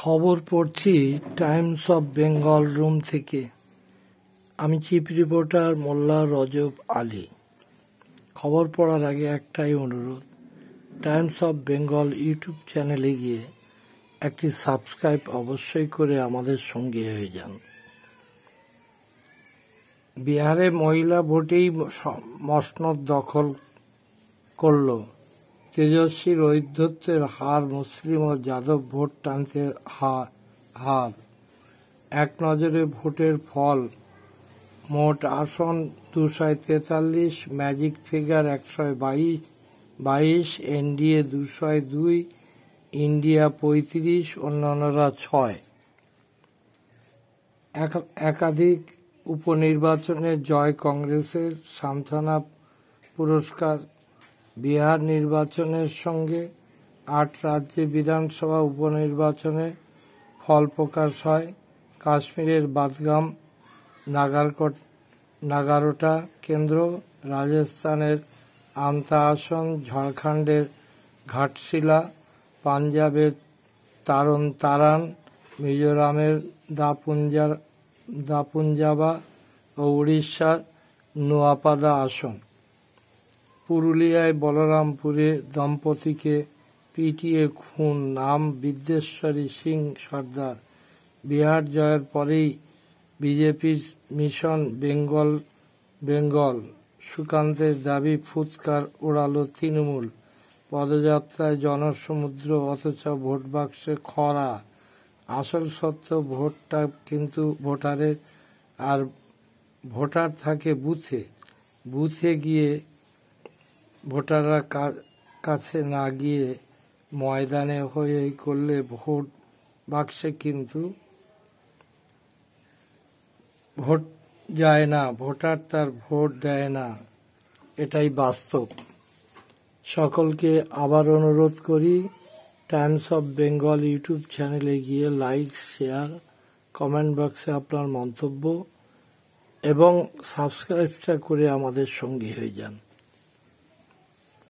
খবর পড়ছি Times of Bengal room থেকে। আমি চিফ রিপোর্টার মোল্লা রজব আলী। খবর পড়ার আগে একটাই অনুরোধ, টাইমস অফ বেঙ্গল ইউটিউব চ্যানেলে গিয়ে একটি সাবস্ক্রাইব অবশ্যই করে আমাদের সঙ্গে হয়ে যান। বিহারে মহিলা ভোটেই মসনদ দখল করল। তেজস্বীর ঔদ্ধত্যের হার, মুসলিম ও যাদব ভোট টানতে হার। এক নজরে ভোটের ফল, মোট আসন 243, ম্যাজিক ফিগার 122, এনডিএ 202, ইন্ডিয়া 35, অন্যান্যরা 6। একাধিক উপনির্বাচনে জয় কংগ্রেসের, সান্ত্বনা পুরস্কার। বিহার নির্বাচনের সঙ্গে 8 রাজ্যে বিধানসভা উপনির্বাচনে ফল প্রকাশ হয়। কাশ্মীরের বাদগাম, নাগারোটা কেন্দ্র, রাজস্থানের আমতা আসন, ঝাড়খণ্ডের ঘাটশিলা, পাঞ্জাবের তারান, মিজোরামের দাপুঞ্জাবা ও উড়িষ্যার নোয়াপাদা আসন। পুরুলিয়ায় বলরামপুরে দম্পতিকে পিটিয়ে খুন, নাম বিদ্যেশ্বরী সিং সর্দার। বিহার জয়ের পরেই বিজেপির মিশন বেঙ্গল, সুকান্তের দাবি ফুৎকার ওড়াল তৃণমূল। পদযাত্রায় জনসমুদ্র, অথচ ভোট বাক্সে খরা। আসল সত্য, ভোটটা কিন্তু ভোটারের, আর ভোটার থাকে বুথে গিয়ে। ভোটাররা কাছে না গিয়ে ময়দানে হয়ে করলে ভোট বাক্সে কিন্তু ভোট যায় না, ভোটার তার ভোট দেয় না, এটাই বাস্তব। সকলকে আবার অনুরোধ করি, টাইমস অফ বেঙ্গল ইউটিউব চ্যানেলে গিয়ে লাইক, শেয়ার, কমেন্ট বক্সে আপনার মন্তব্য এবং সাবস্ক্রাইবটা করে আমাদের সঙ্গী হয়ে যান।